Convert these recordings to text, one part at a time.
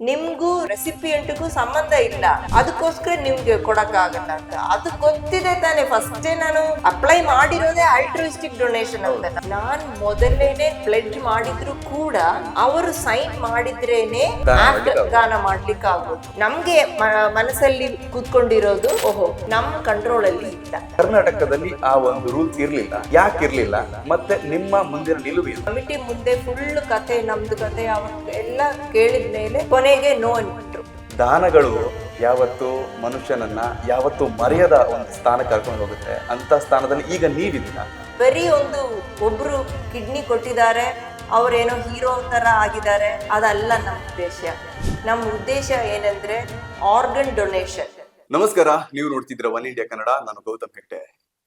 ನಿಮ್ಗೂ ರೆಸಿಪಿಯಂಟ್ಗೂ ಸಂಬಂಧ ಇಲ್ಲ, ಅದಕ್ಕೋಸ್ಕರ ನಿಮ್ಗೆ ಕೊಡಕ್ಕಾಗಲ್ಲ ಅಂತ. ಅದು ಗೊತ್ತಿದೆ ತಾನೆ. ಫಸ್ಟೇ ನಾನು ಅಪ್ಲೈ ಮಾಡಿರೋದೇ ಆಲ್ಟ್ರಿಸ್ಟಿಕ್ ಡೊನೇಷನ್ ಅಂತ. ನಾನ್ ಮೊದಲೇನೆ ಪ್ಲೆಡ್ಜ್ ಮಾಡಿದ್ರು ಕೂಡ ಅವರು ಸೈನ್ ಮಾಡಿದ್ರೇನೆ ದಾನ ಮಾಡ್ಲಿಕ್ಕೆ ಆಗೋದು. ನಮ್ಗೆ ಮನಸ್ಸಲ್ಲಿ ಕೂತ್ಕೊಂಡಿರೋದು ಓಹೋ ನಮ್ ಕಂಟ್ರೋಲ್ ಅಲ್ಲಿ ಇಲ್ಲ. ಕರ್ನಾಟಕದಲ್ಲಿ ಆ ಒಂದು ರೂಲ್ ಇರ್ಲಿಲ್ಲ. ಯಾಕೆ ಇರ್ಲಿಲ್ಲ ಮತ್ತೆ ನಿಮ್ಮ ಮುಂದಿನ ನಿಲುವು ಕಮಿಟಿ ಮುಂದೆ ಫುಲ್ ಕತೆ, ನಮ್ದು ಕತೆ ಎಲ್ಲ ಕೇಳಿದ ಮೇಲೆ ಕೊನೆಗೆ ನೋ ಅಂದ್ಬಿಟ್ರು. ದಾನಗಳು ಯಾವತ್ತು ಮನುಷ್ಯನನ್ನ ಯಾವತ್ತು ಮರೆಯದ ಒಂದು ಸ್ಥಾನ ಕರ್ಕೊಂಡು ಹೋಗುತ್ತೆ. ಅಂತ ಸ್ಥಾನದಲ್ಲಿ ಈಗ ನೀವಿದ್ದೀರ. ಬರೀ ಒಬ್ರು ಕಿಡ್ನಿ ಕೊಟ್ಟಿದ್ದಾರೆ, ಅವ್ರೇನೋ ಹೀರೋ ತರ ಆಗಿದ್ದಾರೆ, ಅದಲ್ಲ ನಮ್ಮ ಉದ್ದೇಶ. ನಮ್ಮ ಉದ್ದೇಶ ಏನಂದ್ರೆ ಆರ್ಗನ್ ಡೊನೇಷನ್. ನಮಸ್ಕಾರ, ನೀವು ನೋಡ್ತಿದ್ರ ಒನ್ ಇಂಡಿಯಾ ಕನ್ನಡ. ನಾನು ಗೌತಮ್ ಹೆಗ್ಡೆ.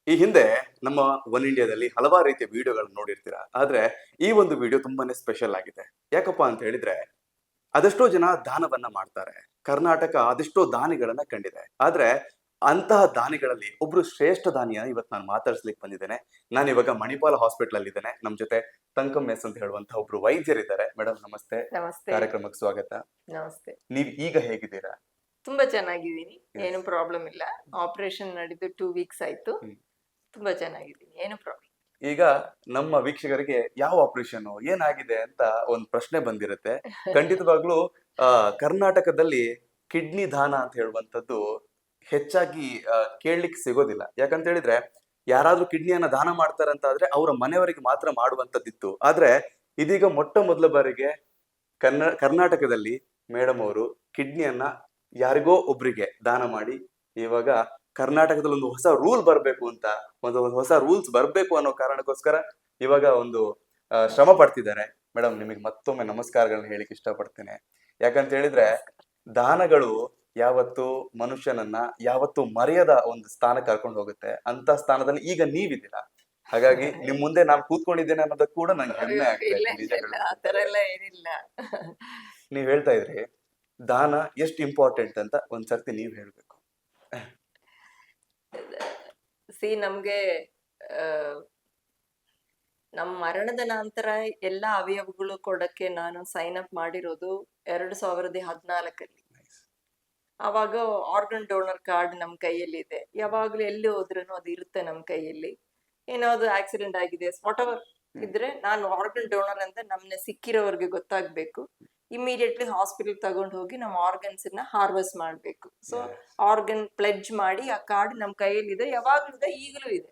ಈ ಹಿಂದೆ ನಮ್ಮ ಒನ್ ಇಂಡಿಯಾದಲ್ಲಿ ಹಲವಾರು ರೀತಿಯ ವಿಡಿಯೋಗಳನ್ನ ನೋಡಿರ್ತೀರಾ. ಆದ್ರೆ ಈ ಒಂದು ವಿಡಿಯೋ ತುಂಬಾನೇ ಸ್ಪೆಷಲ್ ಆಗಿದೆ. ಯಾಕಪ್ಪ ಅಂತ ಹೇಳಿದ್ರೆ, ಅದೆಷ್ಟೋ ಜನ ದಾನವನ್ನ ಮಾಡ್ತಾರೆ. ಕರ್ನಾಟಕ ಅದೆಷ್ಟೋ ದಾನಿಗಳನ್ನ ಕಂಡಿದೆ. ಆದ್ರೆ ಅಂತಹ ದಾನಿಗಳಲ್ಲಿ ಒಬ್ರು ಶ್ರೇಷ್ಠ ದಾನಿಯ ಇವತ್ತು ನಾನು ಮಾತಾಡ್ಸ್ಲಿಕ್ಕೆ ಬಂದಿದ್ದೇನೆ. ನಾನು ಇವಾಗ ಮಣಿಪಾಲ ಹಾಸ್ಪಿಟಲ್ ಅಲ್ಲಿ ಇದ್ದೇನೆ. ನಮ್ ಜೊತೆ ತಂಕಮ್ ಎಸ್ ಅಂತ ಹೇಳುವಂತಹ ಒಬ್ರು ವೈದ್ಯರಿದ್ದಾರೆ. ಮೇಡಮ್ ನಮಸ್ತೆ. ನಮಸ್ತೆ. ಕಾರ್ಯಕ್ರಮಕ್ಕೆ ಸ್ವಾಗತ. ನಮಸ್ತೆ. ನೀವ್ ಈಗ ಹೇಗಿದ್ದೀರಾ? ತುಂಬಾ ಚೆನ್ನಾಗಿದ್ದೀನಿ, ಏನು ಪ್ರಾಬ್ಲಮ್ ಇಲ್ಲ. ಆಪರೇಷನ್ ನಡೆದು 2 weeks ಆಯ್ತು. ತುಂಬಾ ಚೆನ್ನಾಗಿದ್ದೀನಿ, ಏನು ಪ್ರಾಬ್ಲಮ್. ಈಗ ನಮ್ಮ ವೀಕ್ಷಕರಿಗೆ ಯಾವ ಆಪರೇಷನ್ ಏನಾಗಿದೆ ಅಂತ ಒಂದು ಪ್ರಶ್ನೆ ಬಂದಿರುತ್ತೆ. ಖಂಡಿತವಾಗ್ಲೂ ಕರ್ನಾಟಕದಲ್ಲಿ ಕಿಡ್ನಿ ದಾನ ಅಂತ ಹೇಳುವಂತದ್ದು ಹೆಚ್ಚಾಗಿ ಕೇಳಲಿಕ್ಕೆ ಸಿಗೋದಿಲ್ಲ. ಯಾಕಂತ ಹೇಳಿದ್ರೆ, ಯಾರಾದ್ರೂ ಕಿಡ್ನಿಯನ್ನ ದಾನ ಮಾಡ್ತಾರಂತ ಆದ್ರೆ ಅವರ ಮನೆಯವರಿಗೆ ಮಾತ್ರ ಮಾಡುವಂತದ್ದಿತ್ತು. ಆದ್ರೆ ಇದೀಗ ಮೊಟ್ಟ ಮೊದಲ ಬಾರಿಗೆ ಕರ್ನಾಟಕದಲ್ಲಿ ಮೇಡಮ್ ಅವರು ಕಿಡ್ನಿಯನ್ನ ಯಾರಿಗೋ ಒಬ್ರಿಗೆ ದಾನ ಮಾಡಿ, ಇವಾಗ ಕರ್ನಾಟಕದಲ್ಲಿ ಒಂದು ಹೊಸ ರೂಲ್ ಬರ್ಬೇಕು ಅಂತ, ಒಂದು ಹೊಸ ರೂಲ್ಸ್ ಬರ್ಬೇಕು ಅನ್ನೋ ಕಾರಣಕ್ಕೋಸ್ಕರ ಇವಾಗ ಒಂದು ಶ್ರಮ ಪಡ್ತಿದ್ದಾರೆ. ಮೇಡಮ್ ನಿಮಗೆ ಮತ್ತೊಮ್ಮೆ ನಮಸ್ಕಾರಗಳನ್ನ ಹೇಳಿಕ್ ಇಷ್ಟಪಡ್ತೇನೆ. ಯಾಕಂತ ಹೇಳಿದ್ರೆ, ದಾನಗಳು ಯಾವತ್ತು ಮನುಷ್ಯನನ್ನ ಯಾವತ್ತು ಮರೆಯದ ಒಂದು ಸ್ಥಾನ ಕರ್ಕೊಂಡು ಹೋಗುತ್ತೆ. ಅಂತ ಸ್ಥಾನದಲ್ಲಿ ಈಗ ನೀವಿದ್ದೀರಾ. ಹಾಗಾಗಿ ನಿಮ್ ಮುಂದೆ ನಾನು ಕೂತ್ಕೊಂಡಿದ್ದೇನೆ ಅನ್ನೋದಕ್ಕೆ ಕೂಡ ನಂಗೆ ಹೆಮ್ಮೆ ಆಗ್ತದೆ. ನೀವ್ ಹೇಳ್ತಾ ಇದ್ರಿ ದಾನ ಎಷ್ಟು ಇಂಪಾರ್ಟೆಂಟ್ ಅಂತ. ಒಂದ್ಸರ್ತಿ ನೀವ್ ಹೇಳ್ಬೇಕು. ನಮ್ಗೆ ನಮ್ಮ ಮರಣದ ನಂತರ ಎಲ್ಲ ಅವಯವಗಳು ಕೊಡಕ್ಕೆ ನಾನು ಸೈನ್ ಅಪ್ ಮಾಡಿರೋದು 2014ಅಲ್ಲಿ. ಅವಾಗ ಆರ್ಗನ್ ಡೋನರ್ ಕಾರ್ಡ್ ನಮ್ ಕೈಯಲ್ಲಿ ಇದೆ. ಯಾವಾಗ್ಲೂ ಎಲ್ಲಿ ಹೋದ್ರೂ ಅದು ಇರುತ್ತೆ ನಮ್ ಕೈಯಲ್ಲಿ. ಏನಾದ್ರು ಆಕ್ಸಿಡೆಂಟ್ ಆಗಿದೆ, ವಾಟ್ ಎವರ್ ಇದ್ರೆ, ನಾನು ಆರ್ಗನ್ ಡೋನರ್ ಅಂತ ನಮ್ನ ಸಿಕ್ಕಿರೋರ್ಗೆ ಗೊತ್ತಾಗ್ಬೇಕು. ಇಮಿಡಿಯೇಟ್ಲಿ ಹಾಸ್ಪಿಟಲ್ ತಗೊಂಡು ಹೋಗಿ ನಮ್ಮ ಆರ್ಗನ್ಸ್ ನ ಹಾರ್ವೆಸ್ಟ್ ಮಾಡ್ಬೇಕು. ಸೊ ಆರ್ಗನ್ ಪ್ಲೆಡ್ಜ್ ಮಾಡಿ ಆ ಕಾರ್ಡ್ ನಮ್ ಕೈಯಲ್ಲಿ ಇದೆ, ಯಾವಾಗ್ಲೂ ಇದೆ, ಈಗಲೂ ಇದೆ.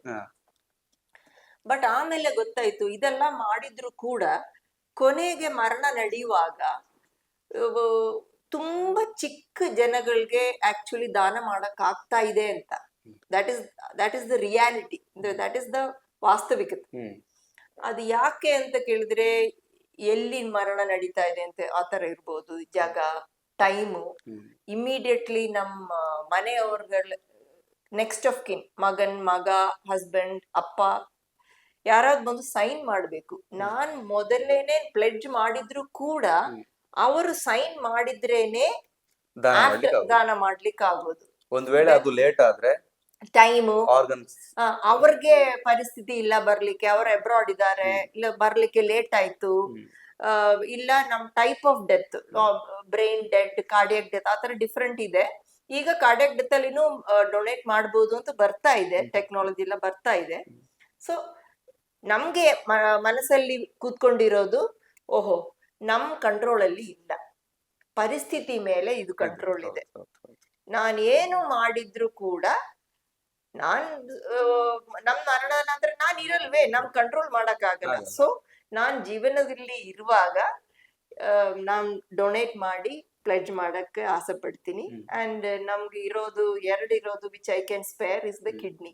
ಬಟ್ ಆಮೇಲೆ ಗೊತ್ತಾಯ್ತು, ಇದೆಲ್ಲ ಮಾಡಿದ್ರು ಕೂಡ ಕೊನೆಗೆ ಮರಣ ನಡೆಯುವಾಗ ತುಂಬಾ ಚಿಕ್ಕ ಜನಗಳಿಗೆ ಆಕ್ಚುಲಿ ದಾನ ಮಾಡಕ್ ಆಗ್ತಾ ಇದೆ ಅಂತ. That is the reality, that is the ವಾಸ್ತವಿಕತೆ. ಅದು ಯಾಕೆ ಅಂತ ಕೇಳಿದ್ರೆ, ಎಲ್ಲಿ ಮರಣ ನಡೀತಾ ಇದೆ ಅಂತ ಆತರ ಇರ್ಬೋದು, ಜಾಗ, ಟೈಮು. ಇಮಿಡಿಯೇಟ್ಲಿ ನಮ್ಮ ಮನೆಯವ್ರಗಳ ನೆಕ್ಸ್ಟ್ ಆಫ್ ಕಿನ್, ಮಗ, ಹಸ್ಬೆಂಡ್, ಅಪ್ಪ ಯಾರಾದ್ರೂ ಬಂದು ಸೈನ್ ಮಾಡ್ಬೇಕು. ನಾನ್ ಮೊದಲೇನೆ ಪ್ಲೆಡ್ಜ್ ಮಾಡಿದ್ರು ಕೂಡ ಅವರು ಸೈನ್ ಮಾಡಿದ್ರೇನೆ ದಾನ ಮಾಡ್ಲಿಕ್ಕೆ ಆಗೋದು. ಒಂದ್ ವೇಳೆ ಅದು ಲೇಟ್ ಆದ್ರೆ ಟೈಮು, ಅವ್ರಿಗೆ ಪರಿಸ್ಥಿತಿ ಇಲ್ಲ ಬರ್ಲಿಕ್ಕೆ, ಅವ್ರ ಅಬ್ರಾಡ್ ಇದ್ದಾರೆ, ಇಲ್ಲ ಬರ್ಲಿಕ್ಕೆ ಲೇಟ್ ಆಯ್ತು, ಇಲ್ಲ ನಮ್ type of death, brain death, cardiac death, ಆತರ ಡಿಫ್ರೆಂಟ್ ಇದೆ. ಈಗ ಕಾರ್ಡಿಯಕ್ ಡೆತ್ ಅಲ್ಲಿನೂ ಡೊನೇಟ್ ಮಾಡ್ಬೋದು ಅಂತ ಬರ್ತಾ ಇದೆ, ಟೆಕ್ನಾಲಜಿ ಎಲ್ಲ ಬರ್ತಾ ಇದೆ. ಸೊ ನಮ್ಗೆ ಮನಸ್ಸಲ್ಲಿ ಕೂತ್ಕೊಂಡಿರೋದು ಓಹೋ ನಮ್ ಕಂಟ್ರೋಲ್ ಅಲ್ಲಿ ಇಲ್ಲ, ಪರಿಸ್ಥಿತಿ ಮೇಲೆ ಇದು ಕಂಟ್ರೋಲ್ ಇದೆ. ನಾನ್ ಏನು ಮಾಡಿದ್ರು ಕೂಡ ನಮ್ ಮರಣ ನಂತರ ನಾನ್ ಇರಲ್ವೇ, ನಮ್ ಕಂಟ್ರೋಲ್ ಮಾಡಕ್ ಆಗಲ್ಲ. ಸೊ ನಾನ್ ಜೀವನದಲ್ಲಿ ಇರುವಾಗ ನಾನ್ ಡೊನೇಟ್ ಮಾಡಿ ಪ್ಲೆಡ್ಜ್ ಮಾಡಕ್ಕೆ ಆಸೆ ಪಡ್ತೀನಿ. ಅಂಡ್ ನಮ್ಗೆ ಇರೋದು which I can spare is the kidney.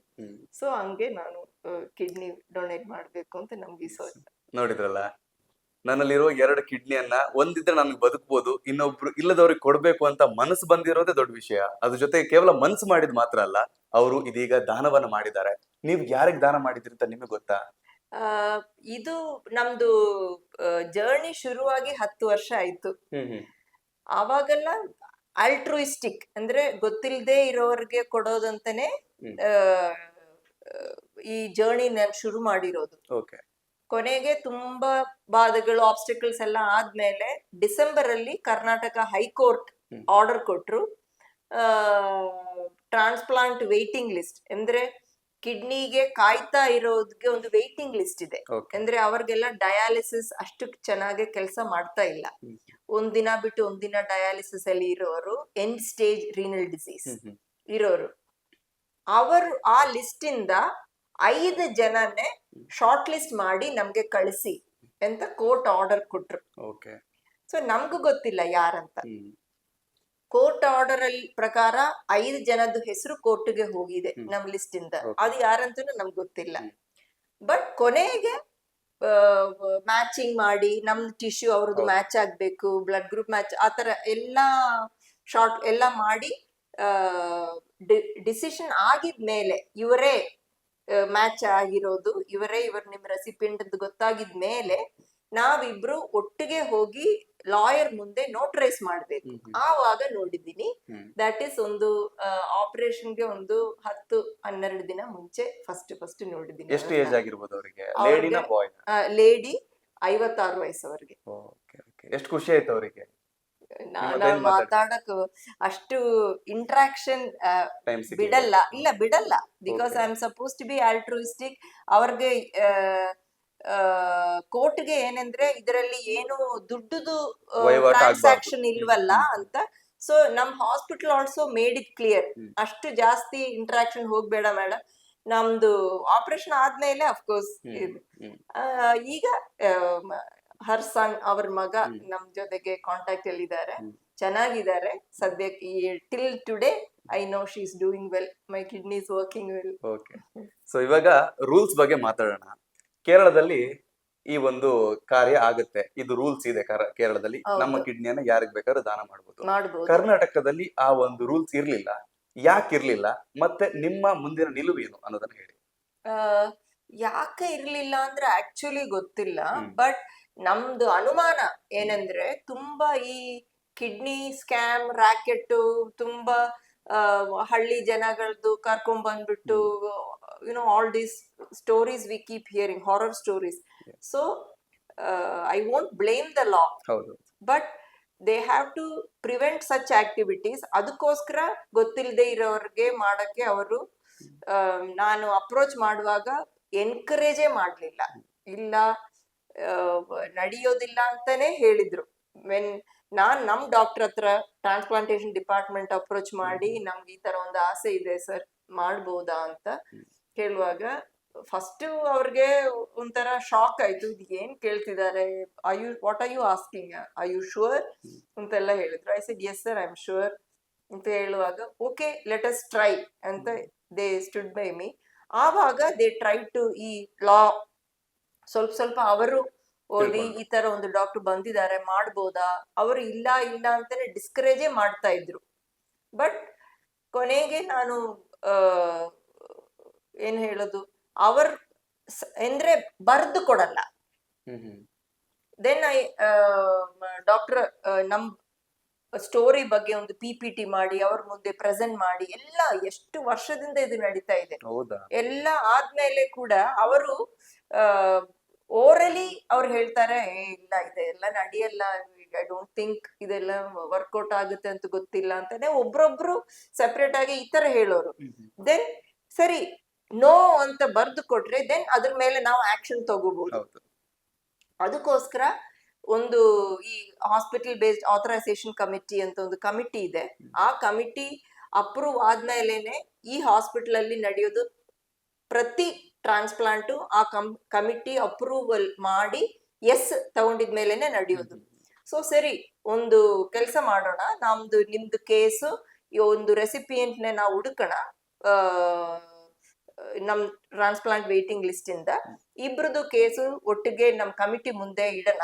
So ಹಂಗೆ ನಾನು ಕಿಡ್ನಿ ಡೊನೇಟ್ ಮಾಡ್ಬೇಕು ಅಂತ ನಮ್ಗೆ ನೋಡಿದ್ರಲ್ಲ, ನನ್ನಲ್ಲಿರೋ 2 ಕಿಡ್ನಿಯನ್ನ ಒಂದಿದ್ರೆ ನನ್ಗೆ ಬದುಕ್ಬೋದು, ಇನ್ನೊಬ್ರು ಇಲ್ಲದವ್ರಿಗೆ ಕೊಡ್ಬೇಕು ಅಂತ ಮನಸ್ಸು ಬಂದಿರೋದೇ ದೊಡ್ಡ ವಿಷಯ. ಅದ್ರ ಜೊತೆ ಕೇವಲ ಮನ್ಸು ಮಾಡಿದ್ ಮಾತ್ರ ಅಲ್ಲ, ಅವರು ಇದೀಗ ದಾನವನ್ನ ಮಾಡಿದ್ದಾರೆ. ನೀವ್ ಯಾರಿಗ್ ದಾನ ಮಾಡಿದ್ರಿ ಅಂತ ನಿಮಗೆ ಗೊತ್ತಾ? ಇದು ನಮ್ದು ಜರ್ನಿ ಶುರುವಾಗಿ 10 ವರ್ಷ ಆಯ್ತು. ಅವಾಗೆಲ್ಲ ಆಲ್ಟ್ರೂಯಿಸ್ಟಿಕ್ ಅಂದ್ರೆ ಗೊತ್ತಿಲ್ಲದೆ ಇರೋರ್ಗೆ ಕೊಡೋದಂತಾನೆ ಈ ಜರ್ನಿ ನಾನು ಶುರು ಮಾಡಿರೋದು. ಕೊನೆಗೆ ತುಂಬಾ ಬಾಧೆಗಳು ಆಬ್ಸ್ಟಿಕಲ್ಸ್ ಎಲ್ಲ ಆದ್ಮೇಲೆ ಡಿಸೆಂಬರ್ ಅಲ್ಲಿ ಕರ್ನಾಟಕ ಹೈಕೋರ್ಟ್ ಹ್ಮ್. ಆರ್ಡರ್ ಕೊಟ್ರು. ಟ್ರಾನ್ಸ್ಪ್ಲಾಂಟ್ ವೇಟಿಂಗ್ ಲಿಸ್ಟ್ ಅಂದ್ರೆ ಕಿಡ್ನಿಗೆ ಕಾಯ್ತಾ ಇರೋದಕ್ಕೆ ಒಂದು ವೇಟಿಂಗ್ ಲಿಸ್ಟ್ ಇದೆ. Okay. ಅಂದ್ರೆ ಅವ್ರಿಗೆಲ್ಲ ಡಯಾಲಿಸಿಸ್ ಅಷ್ಟು ಚೆನ್ನಾಗಿ ಕೆಲಸ ಮಾಡ್ತಾ ಇಲ್ಲ. ಹ್ಮ್. ಒಂದಿನ ಬಿಟ್ಟು ಒಂದಿನ ಡಯಾಲಿಸಿಸ್ ಅಲ್ಲಿ ಇರೋರು, ಎಂಡ್ ಸ್ಟೇಜ್ ರೀನಲ್ ಡಿಸೀಸ್ ಹ್ಮ್. ಇರೋರು, ಅವರು ಆ ಲಿಸ್ಟ್ ಇಂದ 5 ಜನನೇ ಶಾರ್ಟ್ ಲಿಸ್ಟ್ ಮಾಡಿ ನಮ್ಗೆ ಕಳಿಸಿ ಅಂತ ಕೋರ್ಟ್ ಆರ್ಡರ್ ಕೊಟ್ರು. Okay. ಸೊ ನಮ್ಗೂ ಗೊತ್ತಿಲ್ಲ ಯಾರಂತ. ಹ್ಮ್. ಕೋರ್ಟ್ ಆರ್ಡರ್ ಅಲ್ಲಿ ಪ್ರಕಾರ 5 ಜನದ ಹೆಸರು ಕೋರ್ಟ್ಗೆ ಹೋಗಿದೆ ಹ್ಮ್. ನಮ್ ಲಿಸ್ಟ್ ಇಂದ. Okay. ಅದು ಯಾರಂತೂ ನಮ್ಗೆ ಗೊತ್ತಿಲ್ಲ. ಹ್ಮ್. ಬಟ್ ಕೊನೆಗೆ ಮ್ಯಾಚಿಂಗ್ ಮಾಡಿ ನಮ್ ಟಿಶ್ಯೂ ಅವ್ರದ್ದು ಹೌದು. ಮ್ಯಾಚ್ ಆಗ್ಬೇಕು, ಬ್ಲಡ್ ಗ್ರೂಪ್ ಮ್ಯಾಚ್, ಆತರ ಎಲ್ಲಾ ಶಾರ್ಟ್ ಎಲ್ಲ ಮಾಡಿ ಡಿಸಿಷನ್ ಆಗಿದ್ಮೇಲೆ ಇವರೇ ಮ್ಯಾಚ್ ಆಗಿರೋದು, ಇವ್ರ ನಿಮ್ ರೆಸಿಪಿಯೆಂಟ್ ಗೊತ್ತಾಗಿದ್ಮೇಲೆ ನಾವಿಬ್ರು ಒಟ್ಟಿಗೆ ಹೋಗಿ ಲಾಯರ್ ಮುಂದೆ ನೋಟ್ರೈಸ್ ಮಾಡ್ಬೇಕು. ಹ್ಮ್. ಆವಾಗ ನೋಡಿದ್ದೀನಿ. ಹ್ಮ್. ದಟ್ ಈಸ್ ಒಂದು ಆಪರೇಷನ್ಗೆ ಒಂದು 10-12 ದಿನ ಮುಂಚೆ ಫಸ್ಟ್ ನೋಡಿದ್ದೀನಿ. ಎಷ್ಟು ಏಜ್ ಆಗಿರ್ಬೋದು ಅವರಿಗೆ? ಲೇಡಿನ ಬಾಯ್? ಲೇಡಿ, 56 ವಯಸ್ಸು ಅವ್ರಿಗೆ. ಎಷ್ಟು ಖುಷಿ ಆಯ್ತು ಅವರಿಗೆ ನಾನು ಮಾತಾಡಕ್ ಅಷ್ಟು ಇಂಟ್ರಾಕ್ಷನ್ ಟೈಮ್ ಬಿಡಲ್ಲ, ಬಿಡಲ್ಲ. Because I am suppose to be altruistic. ಅವ್ರಿಗೆ ಕೋರ್ಟ್ಗೆ ಏನಂದ್ರೆ ಇದರಲ್ಲಿ ಏನು ದುಡ್ಡುದು ವಹಿವಾಟು ಟ್ರಾನ್ಸಾಕ್ಷನ್ ಆಗ್ಬಾರ್ದು. ಇಲ್ವಲ್ಲ ಅಂತ. ಸೊ ನಮ್ hospital also made it clear, ಅಷ್ಟು ಜಾಸ್ತಿ ಇಂಟ್ರಾಕ್ಷನ್ ಹೋಗ್ಬೇಡ ಮೇಡಮ್. ನಮ್ದು ಆಪರೇಷನ್ ಆದ್ಮೇಲೆ ಅಫ್ಕೋರ್ಸ್ ಈಗ ಹರ್ ಸನ್ ಅವ್ರ ಮಗ ನಮ್ ಜೊತೆಗೆ ಕಾಂಟ್ಯಾಕ್ಟ್ ಅಲ್ಲಿ ಇದ್ದಾರೆ, ಚೆನ್ನಾಗಿದ್ದಾರೆ ಸದ್ಯಕ್ಕೆ. Till today I know she is doing well, my kidney is working well. Okay. So ಇವಾಗ ರೂಲ್ಸ್ ಬಗ್ಗೆ ಮಾತಾಡೋಣ. ಕೇರಳದಲ್ಲಿ ಈ ಒಂದು ಕಾರ್ಯ ಆಗುತ್ತೆ, ಇದು ರೂಲ್ಸ್ ಇದೆ ಕೇರಳದಲ್ಲಿ. ನಮ್ಮ ಕಿಡ್ನಿಯನ್ನ ಯಾರಿಗ್ ಬೇಕಾದ್ರೂ ದಾನ ಮಾಡ್ಬೋದು. ಕರ್ನಾಟಕದಲ್ಲಿ ಆ ಒಂದು ರೂಲ್ಸ್ ಇರ್ಲಿಲ್ಲ. ಯಾಕೆ ಇರ್ಲಿಲ್ಲ, ಮತ್ತೆ ನಿಮ್ಮ ಮುಂದಿನ ನಿಲುವೇನು ಅನ್ನೋದನ್ನ ಹೇಳಿ. ಯಾಕೆ ಇರ್ಲಿಲ್ಲ ಅಂದ್ರೆ ಆಕ್ಚುಲಿ ಗೊತ್ತಿಲ್ಲ. ಬಟ್ ನಮ್ದು ಅನುಮಾನ ಏನಂದ್ರೆ ತುಂಬಾ ಈ ಕಿಡ್ನಿ ಸ್ಕ್ಯಾಮ್ ರ್ಯಾಕೆಟ್ ತುಂಬಾ ಹಳ್ಳಿ ಜನಗಳದ್ದು ಕರ್ಕೊಂಡ್ ಬಂದ್ಬಿಟ್ಟು, all these stories we keep hearing, horror stories. So I won't blame the law, but they have to prevent such activities. ಅದಕ್ಕೋಸ್ಕರ ಗೊತ್ತಿಲ್ಲದೆ ಇರೋರ್ಗೆ ಮಾಡಕ್ಕೆ ಅವರು ನಾನು ಅಪ್ರೋಚ್ ಮಾಡುವಾಗ ಎನ್ಕರೇಜೇ ಮಾಡ್ಲಿಲ್ಲ. ಇಲ್ಲ, ನಡೆಯೋದಿಲ್ಲ ಅಂತಾನೆ ಹೇಳಿದ್ರು. ನಮ್ ಡಾಕ್ಟರ್ ಹತ್ರ ಟ್ರಾನ್ಸ್ಪ್ಲಾಂಟೇಶನ್ ಡಿಪಾರ್ಟ್ಮೆಂಟ್ ಅಪ್ರೋಚ್ ಮಾಡಿ ನಮ್ಗೆ ಈ ತರ ಒಂದು ಆಸೆ ಇದೆ ಸರ್, ಮಾಡ್ಬೋದಾ ಅಂತ ಹೇಳುವಾಗ ಫಸ್ಟ್ ಅವ್ರಿಗೆ ಒಂಥರ ಶಾಕ್ ಆಯ್ತು. ಇದು ಏನ್ ಕೇಳ್ತಿದ್ದಾರೆ, what are you asking, are you sure ಅಂತೆಲ್ಲ ಹೇಳಿದ್ರು. I said yes sir, I am sure ಅಂತ ಹೇಳುವಾಗ ಓಕೆ ಲೆಟ್ ಅಸ್ ಟ್ರೈ ಅಂತ ದೇ ಸ್ಟುಡ್ ಬೈ ಮೀ. ಆವಾಗ ದೇ ಟ್ರೈ ಟು ಈ ಲಾ ಸ್ವಲ್ಪ ಅವರು ಓದಿ ಈ ತರ ಒಂದು ಡಾಕ್ಟರ್ ಬಂದಿದ್ದಾರೆ ಮಾಡ್ಬೋದಾ, ಅವರು ಇಲ್ಲ ಅಂತಾನೆ ಡಿಸ್ಕರೇಜೇ ಮಾಡ್ತಾ ಇದ್ರು. ಬಟ್ ಕೊನೆಗೆ ನಾನು ಏನ್ ಹೇಳೋದು, ಅವರು ಅಂದ್ರೆ ಬರ್ದು ಕೊಡಲ್ಲ. ದೆನ್ ಡಾಕ್ಟರ್ ನಮ್ ಸ್ಟೋರಿ ಬಗ್ಗೆ ಒಂದು PPT ಮಾಡಿ ಅವ್ರ ಮುಂದೆ ಪ್ರೆಸೆಂಟ್ ಮಾಡಿ, ಎಲ್ಲ ಎಷ್ಟು ವರ್ಷದಿಂದ ಇದು ನಡೀತಾ ಇದೆ. ಎಲ್ಲ ಆದ್ಮೇಲೆ ಕೂಡ ಅವರು ಓರಲಿ ಅವ್ರು ಹೇಳ್ತಾರೆ, ಇಲ್ಲ ಇದೆಲ್ಲ ನಡೆಯಲ್ಲ, ಐ ಡೋಂಟ್ ಥಿಂಕ್ ಇದೆಲ್ಲ ವರ್ಕೌಟ್ ಆಗುತ್ತೆ ಅಂತ ಗೊತ್ತಿಲ್ಲ ಅಂತಾನೆ ಒಬ್ರೊಬ್ರು ಸೆಪರೇಟ್ ಆಗಿ ಈ ತರ ಹೇಳೋರು. ದೆನ್ ಸರಿ ನೋ ಅಂತ ಬರ್ದು ಕೊಟ್ರೆ ದೆನ್ ಅದ್ರ ಮೇಲೆ ನಾವು ಆಕ್ಷನ್ ತಗೋಬಹುದು. ಅದಕ್ಕೋಸ್ಕರ ಒಂದು ಈ ಹಾಸ್ಪಿಟಲ್ ಬೇಸ್ಡ್ ಆಥರೈಸೇಷನ್ ಕಮಿಟಿ ಅಂತ ಒಂದು ಕಮಿಟಿ ಇದೆ. ಆ ಕಮಿಟಿ ಅಪ್ರೂವ್ ಆದ್ಮೇಲೆನೆ ಈ ಹಾಸ್ಪಿಟಲ್ ಅಲ್ಲಿ ನಡೆಯೋದು. ಪ್ರತಿ ಟ್ರಾನ್ಸ್ಪ್ಲಾಂಟು ಆ ಕಮಿಟಿ ಅಪ್ರೂವಲ್ ಮಾಡಿ ಎಸ್ ತಗೊಂಡಿದ್ಮೇಲೆನೆ ನಡೆಯೋದು. ಸೊ ಸರಿ, ಒಂದು ಕೆಲಸ ಮಾಡೋಣ, ನಿಮ್ದು ಕೇಸು ಒಂದು ರೆಸಿಪಿಯೆಂಟ್ನೆ ನಾವು ಹುಡುಕೋಣ ನಮ್ ಟ್ರಾನ್ಸ್ಪ್ಲಾಂಟ್ ವೇಟಿಂಗ್ ಲಿಸ್ಟ್ ಇಂದ. ಇಬ್ರದ್ದು ಕೇಸು ಒಟ್ಟಿಗೆ ನಮ್ ಕಮಿಟಿ ಮುಂದೆ ಇಡೋಣ.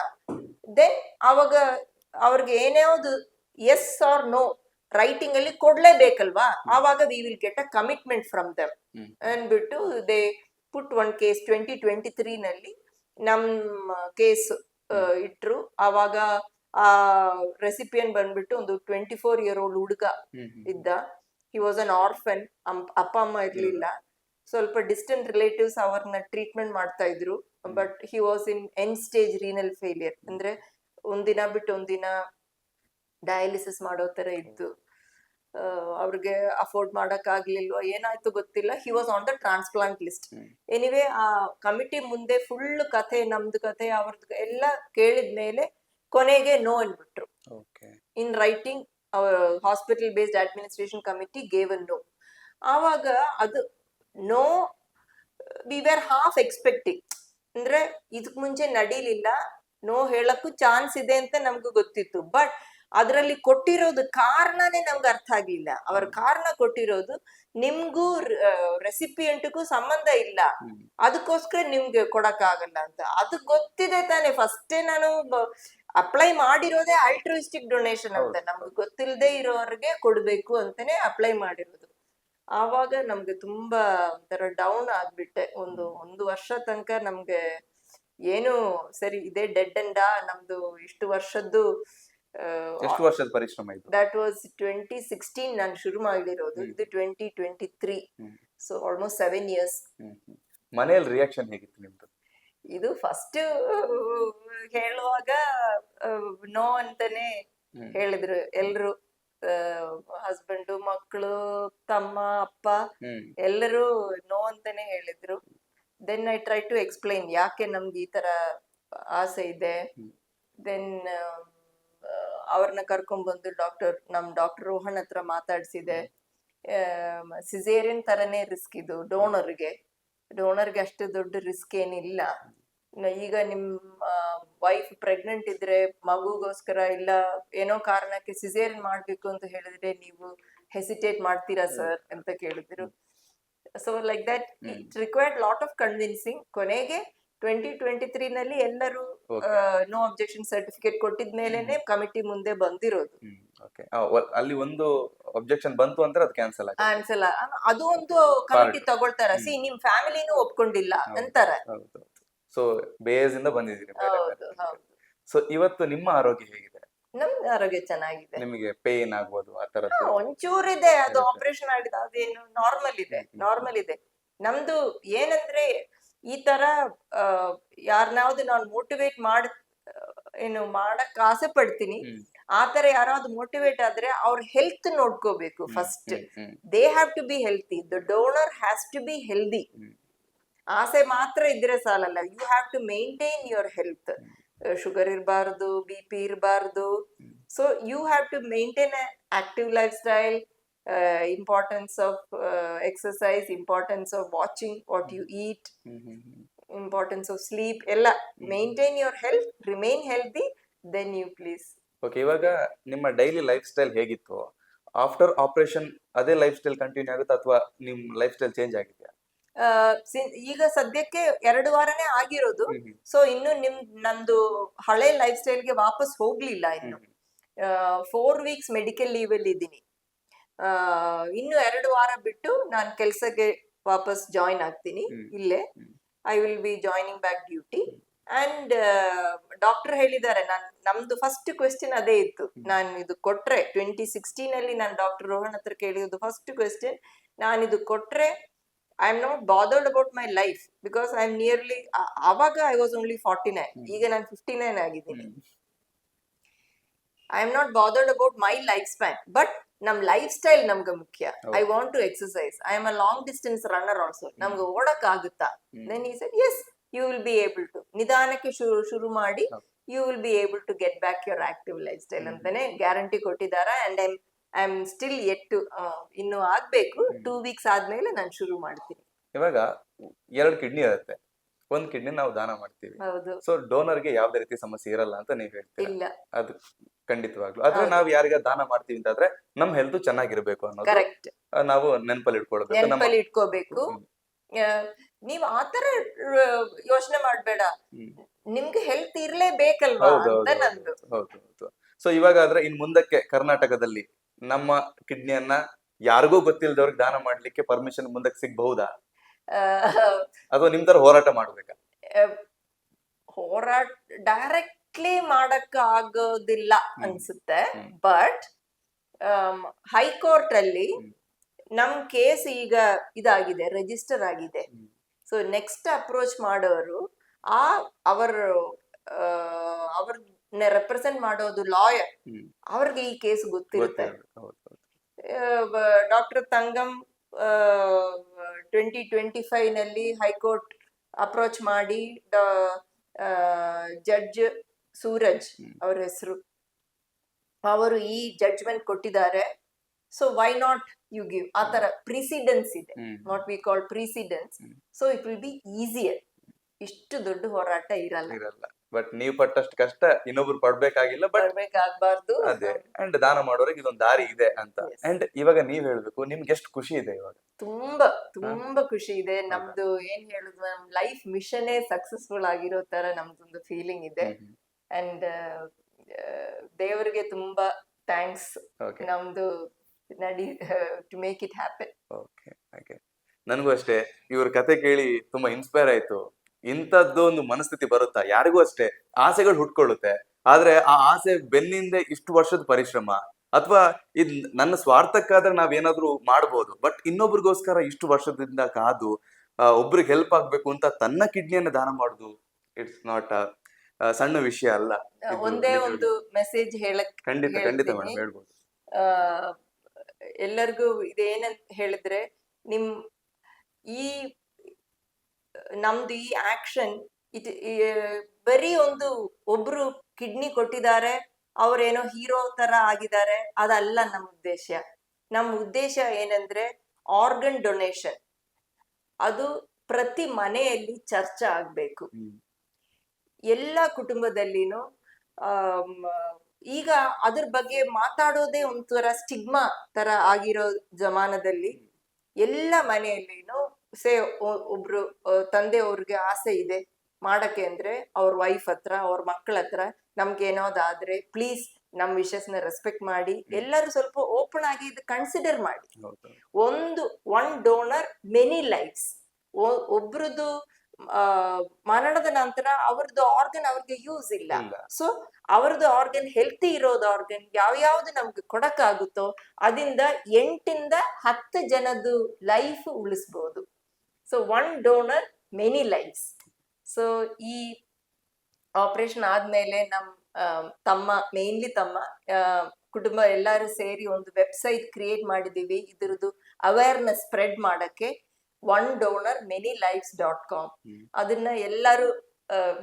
ದೆನ್ ಅವಾಗ ಅವ್ರಿಗೆ ಏನ್ಯಾವ್ದು ಎಸ್ ಆರ್ ನೋ ರೈಟಿಂಗ್ ಅಲ್ಲಿ ಕೊಡ್ಲೇಬೇಕಲ್ವಾ, ಆವಾಗ we will get a commitment from them ಅಂದ್ಬಿಟ್ಟು ದೇ ಪುಟ್ ಒನ್ ಕೇಸ್ 2023 ನಲ್ಲಿ ನಮ್ಮ ಕೇಸ್ ಇಟ್ರು. ಆವಾಗ ಆ ರೆಸಿಪಿಯನ್ ಬಂದ್ಬಿಟ್ಟು ಒಂದು 24-year-old ಹುಡುಗ ಇದ್ದ. ಹಿ ವಾಸ್ ಅನ್ ಆರ್ಫನ್, ಅಪ್ಪ ಅಮ್ಮ ಇರ್ಲಿಲ್ಲ. ಸ್ವಲ್ಪ ಡಿಸ್ಟೆಂಟ್ ರಿಲೇಟಿವ್ಸ್ ಅವ್ರನ್ನ ಟ್ರೀಟ್ಮೆಂಟ್ ಮಾಡ್ತಾ ಇದ್ರು but he was in end stage renal failure, ಅಂದ್ರೆ ಒಂದಿನ ಬಿಟ್ಟು ಒಂದಿನ ಡಯಾಲಿಸಿಸ್ ಮಾಡೋ ತರ ಇತ್ತು. ಅವ್ರಿಗೆ ಅಫೋರ್ಡ್ ಮಾಡಕ್ ಆಗ್ಲಿಲ್ವಾ ಏನಾಯ್ತು ಗೊತ್ತಿಲ್ಲ, he was on the transplant list. Anyway ಆ ಕಮಿಟಿ ಮುಂದೆ ಫುಲ್ ಕಥೆ, ನಮ್ದು ಕಥೆ ಅವ್ರದ್ದು ಎಲ್ಲ ಕೇಳಿದ್ಮೇಲೆ ಕೊನೆಗೆ ನೋ ಅನ್ಬಿಟ್ರು. In writing hospital based administration committee gave a no. ಆವಾಗ ಅದು no we were half expecting, ಅಂದ್ರೆ ಇದಕ್ ಮುಂಚೆ ನಡೀಲಿಲ್ಲ, ನೋ ಹೇಳಕ್ಕೂ ಚಾನ್ಸ್ ಇದೆ ಅಂತ ನಮ್ಗೂ ಗೊತ್ತಿತ್ತು. ಬಟ್ ಅದ್ರಲ್ಲಿ ಕೊಟ್ಟಿರೋದು ಕಾರಣನೇ ನಮ್ಗೆ ಅರ್ಥ ಆಗ್ಲಿಲ್ಲ. ಅವ್ರ ಕಾರಣ ಕೊಟ್ಟಿರೋದು ನಿಮ್ಗೂ ರೆಸಿಪಿಯೆಂಟ್ಗೂ ಸಂಬಂಧ ಇಲ್ಲ, ಅದಕ್ಕೋಸ್ಕರ ನಿಮ್ಗೆ ಕೊಡಕ್ ಆಗಲ್ಲ ಅಂತ. ಅದು ಗೊತ್ತಿದೆ ತಾನೆ, ಫಸ್ಟೇ ನಾನು ಅಪ್ಲೈ ಮಾಡಿರೋದೇ ಆಲ್ಟ್ರಿಸ್ಟಿಕ್ ಡೊನೇಷನ್ ಅಂತ, ನಮ್ಗೆ ಗೊತ್ತಿಲ್ಲದೆ ಇರೋರ್ಗೆ ಕೊಡ್ಬೇಕು ಅಂತಾನೆ ಅಪ್ಲೈ ಮಾಡಿರೋದು. ಆವಾಗ ನಮ್ಗೆ ತುಂಬಾ ಒಂಥರ ಡೌನ್ ಆಗ್ಬಿಟ್ಟೆ. ಒಂದು ವರ್ಷ ತನಕ ನಮ್ಗೆ ಏನು ಸರಿ ಇದೆ, ಡೆಡ್ ಅಂಡ್ ನಮ್ದು ಇಷ್ಟು ವರ್ಷದ್ದು. ಎಷ್ಟು ವರ್ಷದ ಪರಿಶ್ರಮ ಇದು? ದಟ್ ವಾಸ್ 2016 ನಾನು ಶುರು ಮಾಡಿರೋದು, ಇದು 2023, ಸೊ ಆಲ್ಮೋಸ್ಟ್ 7 years. ಮನೆಯಲ್ಲಿ ರಿಯಾಕ್ಷನ್ ಹೇಗಿತ್ತು ನಿಮ್ದು? ಇದು ಫಸ್ಟ್ ಹೇಳುವಾಗ ನೋ ಅಂತಾನೆ ಹೇಳಿದ್ರು ಎಲ್ರು, ಹಸ್ಬೆಂಡು, ಮಕ್ಕಳು, ತಮ್ಮ, ಅಪ್ಪ ಎಲ್ಲರೂ ನೋ ಅಂತಾನೆ ಹೇಳಿದ್ರು. Then I try to explain ಯಾಕೆ ನಮ್ಗೆ ಈ ತರ ಆಸೆ ಇದೆ. ದೆನ್ ಅವ್ರನ್ನ ಕರ್ಕೊಂಡ್ ಬಂದು ನಮ್ ಡಾಕ್ಟರ್ ರೋಹನ್ ಹತ್ರ ಮಾತಾಡ್ಸಿದೆ. ಸಿಸೇರಿಯನ್ ತರನೇ ರಿಸ್ಕ್ ಇದು ಡೋನರ್ಗೆ ಅಷ್ಟು ದೊಡ್ಡ ರಿಸ್ಕ್ ಏನಿಲ್ಲ. ಈಗ ನಿಮ್ ವೈಫ್ ಪ್ರೆಗ್ನೆಂಟ್ ಇದ್ರೆ ಮಗುಗೋಸ್ಕರ ಇಲ್ಲ ಏನೋ ಕಾರಣಕ್ಕೆ ಸಿಸೇರಿಯನ್ ಮಾಡ್ಬೇಕು ಅಂತ ಹೇಳಿದ್ರೆ ನೀವು ಹೆಸಿಟೇಟ್ ಮಾಡ್ತೀರಾ ಸರ್ ಅಂತ ಕೇಳಿದ್ರು. So like that it required lot of convincing. ಕೊನೆಗೆ 2023 ನಲ್ಲಿ ಎಲ್ಲರೂ ನೋ ಅಬ್ಜೆಕ್ಷನ್ ಸರ್ಟಿಫಿಕೇಟ್ ಕೊಟ್ಟಿದ್ಮೇಲೆನೆ ಕಮಿಟಿ ಮುಂದೆ ಬಂದಿರೋದು. ಅಲ್ಲಿ ಒಂದು ಅಬ್ಜೆಕ್ಷನ್ ಬಂತು ಅಂದ್ರೆ ಅದು ಕ್ಯಾನ್ಸಲ್ ಅದು ಒಂದು ಕಮಿಟಿ ತಗೊಳ್ತಾರ. ಸಿ ನಿಮ್ ಫ್ಯಾಮಿಲಿನೂ ಒಪ್ಕೊಂಡಿಲ್ಲ ಅಂತಾರೆ. ಸೊ ಬೇಸ್ ಇಂದ ಬಂದಿದ್ದೀರಿ. ಸೊ ಇವತ್ತು ನಿಮ್ಮ ಆರೋಗ್ಯ ಹೇಗಿದೆ? ನಮ್ದು ಆರೋಗ್ಯ ಚೆನ್ನಾಗಿದೆ. ನಿಮಗೆ ಪೇನ್ ಆಗ್ಬೋದು ಆ ತರ? ಒಂಚೂರಿದೆ, ಅದು ಆಪರೇಷನ್ ಆಗಿದೆ, ಅದೇನು ನಾರ್ಮಲ್ ಇದೆ. ನಮ್ದು ಏನಂದ್ರೆ ಈ ತರ ಯಾರನ್ನಾವ್ದು ನಾನು ಮೋಟಿವೇಟ್ ಮಾಡಕ್ ಆಸೆ ಪಡ್ತೀನಿ, ಆತರ ಯಾರಾದ್ರು ಮೋಟಿವೇಟ್ ಆದ್ರೆ ಅವ್ರ ಹೆಲ್ತ್ ನೋಡ್ಕೋಬೇಕು first. They have to be healthy, the donor has to be healthy. ಆಸೆ ಮಾತ್ರ ಇದ್ರೆ ಸಾಲಲ್ಲ, you have to maintain your health. Sugar ಇರಬಾರ್ದು, BP ಇರಬಾರ್ದು. So you have to maintain active lifestyle, importance of exercise, importance of watching what you eat, importance of sleep, ಎಲ್ಲ maintain your health, remain healthy, then you please. Okay, ಇವಾಗ ನಿಮ್ಮ daily life style ಹೇಗಿತ್ತು? After operation ಅದೇ life style continue ಆಗುತ್ತೆ ಅಥವಾ ನಿಮ್ life style change ಆಗಿದೆಯಾ? ಈಗ ಸದ್ಯಕ್ಕೆ 2 ವಾರನೇ ಆಗಿರೋದು. ಸೊ ಇನ್ನು ನಂದು ಹಳೆ ಲೈಫ್ ಸ್ಟೈಲ್ಗೆ ವಾಪಸ್ ಹೋಗ್ಲಿಲ್ಲ. ಇನ್ನು 4 weeks ಮೆಡಿಕಲ್ ಲೀವ್ ಅಲ್ಲಿ ಇದ್ದೀನಿ. ಇನ್ನು 2 ವಾರ ಬಿಟ್ಟು ನಾನು ಕೆಲ್ಸಕ್ಕೆ ವಾಪಸ್ ಜಾಯಿನ್ ಆಗ್ತೀನಿ ಇಲ್ಲೇ. I will be joining back duty. And doctor ಹೇಳಿದ್ದಾರೆ, ನಮ್ದು ಫಸ್ಟ್ ಕ್ವೆಶ್ಚನ್ ಅದೇ ಇತ್ತು. ನಾನು ಇದು ಕೊಟ್ರೆ 2016 ಅಲ್ಲಿ ನಾನು ಡಾಕ್ಟರ್ ರೋಹನ್ ಹತ್ರ ಕೇಳಿರೋದು ಫಸ್ಟ್ ಕ್ವೆಶ್ಚನ್, ನಾನು ಇದು ಕೊಟ್ರೆ I am not bothered about my life because I am nearly, ಆವಾಗ ಐ ವಾಸ್ ಓನ್ಲಿ 49, ಈಗ ನಾನು 59 ಆಗಿದ್ದೀನಿ. I am not bothered about my lifespan, but ನಮ್ ಲೈಫ್ ಸ್ಟೈಲ್ ನಮ್ಗೆ ಮುಖ್ಯ. I want to exercise, I am a long distance runner also. ನಮ್ಗೆ ಓಡಕ್ ಆಗುತ್ತಾ? Then he said yes, you will be able to. ನಿಧಾನಕ್ಕೆ ಶುರು ಮಾಡಿ you will be able to get back your active lifestyle ಅಂತಾನೆ guarantee ಕೊಟ್ಟಿದ್ದಾರೆ. And I am still yet to, ಇನ್ನು ಆಗ್ಬೇಕು. 2 weeks ಆದ್ಮೇಲೆ ನಾನು ಶುರು ಮಾಡ್ತೀನಿ. ಇವಾಗ 2 ಕಿಡ್ನಿ ಇರುತ್ತೆ, 1 ಕಿಡ್ನಿ ನಾವು ದಾನ ಮಾಡ್ತೀವಿ. ಸೊ ಡೋನರ್ಗೆ ಯಾವ್ದೇ ರೀತಿ ಸಮಸ್ಯೆ ಇರಲ್ಲ ಅಂತ ನೀವ್ ಹೇಳ್ತೀರಾ? ಇಲ್ಲ, ಅದು ಖಂಡಿತವಾಗ್ಲು. ಆದ್ರೆ ನಾವ್ ಯಾರಿಗ ದಾನ ಮಾಡ್ತೀವಿ ಅಂತಾದ್ರೆ ನಮ್ ಹೆಲ್ತ್ ಚೆನ್ನಾಗಿರ್ಬೇಕು ಅನ್ನೋದು ಕರೆಕ್ಟ್, ನಾವು ನೆನಪಲ್ಲಿ ಇಟ್ಕೋಬೇಕು. ನೀವ್ ಆತರ ಯೋಚನೆ ಮಾಡ್ಬೇಡ, ನಿಮ್ಗೆ ಹೆಲ್ತ್ ಇರ್ಲೇಬೇಕಲ್ವಾ ಅಂತ ನಂದು. ಹೌದು. ಸೊ ಇವಾಗ ಆದ್ರೆ ಇನ್ ಮುಂದಕ್ಕೆ ಕರ್ನಾಟಕದಲ್ಲಿ ನಮ್ಮ ಕಿಡ್ನಿಯನ್ನ ಯಾರಿಗೂ ಗೊತ್ತಿಲ್ಲದವ್ರಿಗೆ ದಾನ ಮಾಡ್ಲಿಕ್ಕೆ ಪರ್ಮಿಷನ್ ಮುಂದಕ್ಕೆ ಸಿಗಬಹುದಾ? ಅಥವಾ ನಿಮ್ ತರ ಹೋರಾಟ ಮಾಡ್ಬೇಕಾ? ಹೋರಾಟ ಡೈರೆಕ್ಟ್ಲಿ ಮಾಡಕ್ ಆಗೋದಿಲ್ಲ ಅನ್ಸುತ್ತೆ. ಬಟ್ ಹೈಕೋರ್ಟ್ ಅಲ್ಲಿ ನಮ್ ಕೇಸ್ ಈಗ ಇದಾಗಿದೆ, ರಿಜಿಸ್ಟರ್ ಆಗಿದೆ. ಸೊ ನೆಕ್ಸ್ಟ್ ಅಪ್ರೋಚ್ ಮಾಡೋರು ಆ ಅವ್ರನ್ನ ರೆಪ್ರೆಸೆಂಟ್ ಮಾಡೋದು ಲಾಯರ್, ಹ್ಮ್. ಅವ್ರಿಗೆ ಈ ಕೇಸ್ ಗೊತ್ತಿರುತ್ತೆ. ಹೌದು. ಡಾಕ್ಟರ್ ತಂಗಂ 2025 ನಲ್ಲಿ ಹೈಕೋರ್ಟ್ ಅಪ್ರೋಚ್ ಮಾಡಿ ಜಡ್ಜ್ ಸೂರಜ್ ಅವ್ರ ಹೆಸರು, ಅವರು ಈ ಜಡ್ಜ್ಮೆಂಟ್ ಕೊಟ್ಟಿದ್ದಾರೆ. So why not you give, ಆ ತರ ಪ್ರಿಸಿಡೆನ್ಸ್ ಇದೆ, what we call precedents. So it will be easier. ಇಷ್ಟು ದೊಡ್ಡ ಹೋರಾಟ ಇರಲ್ಲ. ಬಟ್ ನೀವು ಪಟ್ಟಷ್ಟು ಕಷ್ಟ ಇನ್ನೊಬ್ರು ಪಡ್ಬೇಕಾಗಿಲ್ಲ. ಬಟ್ ಬರ್ಬೇಕಾಗ್ಬಾರ್ದು. ಅದೇ, ಅಂಡ್ ದಾನ ಮಾಡೋರಿಗೆ ಇದೊಂದು ದಾರಿ ಇದೆ ಅಂತ. ಅಂಡ್ ಇವಾಗ ನೀವ್ ಹೇಳ್ಬೇಕು, ನಿಮ್ಗೆ ಎಷ್ಟು ಖುಷಿ ಇದೆ ಇವಾಗ? ತುಂಬಾ ಖುಷಿ ಇದೆ. ನಮ್ದು ಏನ್ ಹೇಳುದು, ನಮ್ ಲೈಫ್ ಮಿಷನ್ ಸಕ್ಸಸ್ಫುಲ್ ಆಗಿರೋ ತರ ನಮ್ದೊಂದು ಫೀಲಿಂಗ್ ಇದೆ. ಅಂಡ್ ದೇವರಿಗೆ ತುಂಬಾ ಥ್ಯಾಂಕ್ಸ್. ನಮ್ದು to make it happen. Okay. ನನಗೂ ಅಷ್ಟೇ ಇವ್ರ ಕತೆ ಕೇಳಿ ತುಂಬಾ ಇನ್ಸ್ಪೈರ್ ಆಯ್ತು. ಇಂಥದ್ದು ಒಂದು ಮನಸ್ಥಿತಿ ಬರುತ್ತಾ ಯಾರಿಗೂ ಅಷ್ಟೇ, ಆಸೆಗಳು ಹುಟ್ಕೊಳ್ಳುತ್ತೆ. ಆದ್ರೆ ಆ ಆಸೆ ಬೆನ್ನಿಂದೆ ಇಷ್ಟು ವರ್ಷದ ಪರಿಶ್ರಮ, ಅಥವಾ ಇದ್ ನನ್ನ ಸ್ವಾರ್ಥಕ್ಕಾದ್ರೆ ನಾವೇನಾದ್ರೂ ಮಾಡ್ಬೋದು, ಬಟ್ ಇನ್ನೊಬ್ರಿಗೋಸ್ಕರ ಇಷ್ಟು ವರ್ಷದಿಂದ ಕಾದು ಒಬ್ರಿಗೆ ಹೆಲ್ಪ್ ಆಗ್ಬೇಕು ಅಂತ ತನ್ನ ಕಿಡ್ನಿಯನ್ನ ದಾನ ಮಾಡುದು, ಇಟ್ಸ್ ನಾಟ್ ಸಣ್ಣ ವಿಷಯ ಅಲ್ಲ. ಒಂದೇ ಒಂದು ಮೆಸೇಜ್ ಹೇಳಕ್ ಖಂಡಿತ ಮೇಡಮ್ ಹೇಳ್ಬೋದು. ಎಲ್ಲರಿಗೂ ಇದೇನಂತ ಹೇಳಿದ್ರೆ, ನಮ್ದು ಈ ಆಕ್ಷನ್ ಬರೀ ಒಬ್ರು ಕಿಡ್ನಿ ಕೊಟ್ಟಿದ್ದಾರೆ, ಅವ್ರೇನೋ ಹೀರೋ ತರ ಆಗಿದ್ದಾರೆ, ಅದಲ್ಲ ನಮ್ಮ ಉದ್ದೇಶ. ನಮ್ಮ ಉದ್ದೇಶ ಏನಂದ್ರೆ ಆರ್ಗನ್ ಡೊನೇಷನ್. ಅದು ಪ್ರತಿ ಮನೆಯಲ್ಲಿ ಚರ್ಚೆ ಆಗ್ಬೇಕು, ಎಲ್ಲ ಕುಟುಂಬದಲ್ಲಿನೂ. ಈಗ ಅದ್ರ ಬಗ್ಗೆ ಮಾತಾಡೋದೇ ಒಂಥರ ಸ್ಟಿಗ್ಮಾ ತರ ಆಗಿರೋ ಜಮಾನದಲ್ಲಿ ಎಲ್ಲ ಮನೆಯಲ್ಲಿನೂ ಒಬ್ರು ತಂದೆಯವ್ರಿಗೆ ಆಸೆ ಇದೆ ಮಾಡಕ್ಕೆ ಅಂದ್ರೆ ಅವ್ರ ವೈಫ್ ಹತ್ರ, ಅವ್ರ ಮಕ್ಕಳ ಹತ್ರ ನಮ್ಗೆ ಏನಾದಾದ್ರೆ ಪ್ಲೀಸ್ ನಮ್ ವಿಷಸ್ನ ರೆಸ್ಪೆಕ್ಟ್ ಮಾಡಿ, ಎಲ್ಲರೂ ಸ್ವಲ್ಪ ಓಪನ್ ಆಗಿ ಇದು ಕನ್ಸಿಡರ್ ಮಾಡಿ. One donor many lives. ಒಬ್ರದ್ದು ಮರಣದ ನಂತರ ಅವ್ರದ್ದು ಆರ್ಗನ್ ಅವ್ರಿಗೆ ಯೂಸ್ ಇಲ್ಲ. ಸೊ ಅವ್ರದ್ದು ಆರ್ಗನ್ ಹೆಲ್ತಿ ಇರೋದು ಆರ್ಗನ್ ಯಾವ್ಯಾವ್ದು ನಮ್ಗೆ ಕೊಡಕ್ಕಾಗುತ್ತೋ ಅದಿಂದ 8-10 ಜನದ್ದು ಲೈಫ್ ಉಳಿಸ್ಬೋದು. So one donor many lives. So ಈ ಆಪರೇಷನ್ ಆದ್ಮೇಲೆ ಮೇನ್ಲಿ ತಮ್ಮ ಕುಟುಂಬ ಎಲ್ಲರೂ ಸೇರಿ ಒಂದು ವೆಬ್ಸೈಟ್ ಕ್ರಿಯೇಟ್ ಮಾಡಿದೀವಿ. ಇದ್ರದ್ದು ಅವೇರ್ನೆಸ್ ಸ್ಪ್ರೆಡ್ ಮಾಡಕ್ಕೆ onedonor-many-lives.com. ಅದನ್ನ ಎಲ್ಲರೂ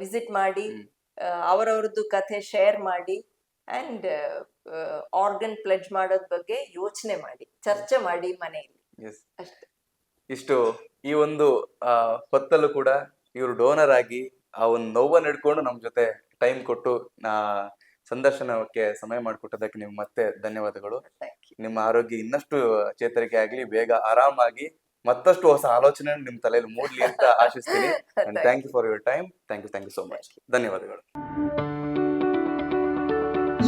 ವಿಸಿಟ್ ಮಾಡಿ, ಅವರವ್ರದ್ದು ಕಥೆ ಶೇರ್ ಮಾಡಿ, ಅಂಡ್ ಆರ್ಗನ್ ಪ್ಲೆಡ್ಜ್ ಮಾಡೋದ್ ಬಗ್ಗೆ ಯೋಚನೆ ಮಾಡಿ, ಚರ್ಚೆ ಮಾಡಿ ಮನೆಯಲ್ಲಿ. ಅಷ್ಟೇ. ಇಷ್ಟು ಈ ಒಂದು ಹೊತ್ತಲ್ಲೂ ಕೂಡ ಇವರು ಡೋನರ್ ಆಗಿ ಆ ಒಂದು ನೋವನ್ನು ಹಿಡ್ಕೊಂಡು ನಮ್ ಜೊತೆ ಟೈಮ್ ಕೊಟ್ಟು ಸಂದರ್ಶನಕ್ಕೆ ಸಮಯ ಮಾಡಿಕೊಟ್ಟದಕ್ಕೆ ನಿಮ್ಗೆ ಮತ್ತೆ ಧನ್ಯವಾದಗಳು. ನಿಮ್ಮ ಆರೋಗ್ಯ ಇನ್ನಷ್ಟು ಚೇತರಿಕೆ ಆಗ್ಲಿ, ಬೇಗ ಆರಾಮಾಗಿ ಮತ್ತಷ್ಟು ಹೊಸ ಆಲೋಚನೆ ನಿಮ್ ತಲೆಯಲ್ಲಿ ಮೂಡ್ಲಿ ಅಂತ ಆಶಿಸ್ತೀನಿ. Thank you for your time. Thank you so much. ಧನ್ಯವಾದಗಳು.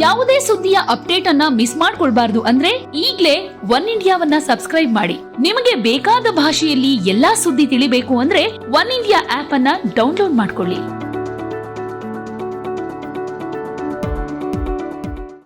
ಯಾವುದೇ ಸುದ್ದಿಯ ಅಪ್ಡೇಟ್ ಅನ್ನ ಮಿಸ್ ಮಾಡ್ಕೊಳ್ಬಾರ್ದು ಅಂದ್ರೆ ಈಗ್ಲೇ ಒನ್ ಇಂಡಿಯಾವನ್ನ ಸಬ್ಸ್ಕ್ರೈಬ್ ಮಾಡಿ. ನಿಮಗೆ ಬೇಕಾದ ಭಾಷೆಯಲ್ಲಿ ಎಲ್ಲಾ ಸುದ್ದಿ ತಿಳಿಬೇಕು ಅಂದ್ರೆ ಒನ್ ಇಂಡಿಯಾ ಆಪ್ ಅನ್ನ ಡೌನ್ಲೋಡ್ ಮಾಡ್ಕೊಳ್ಳಿ.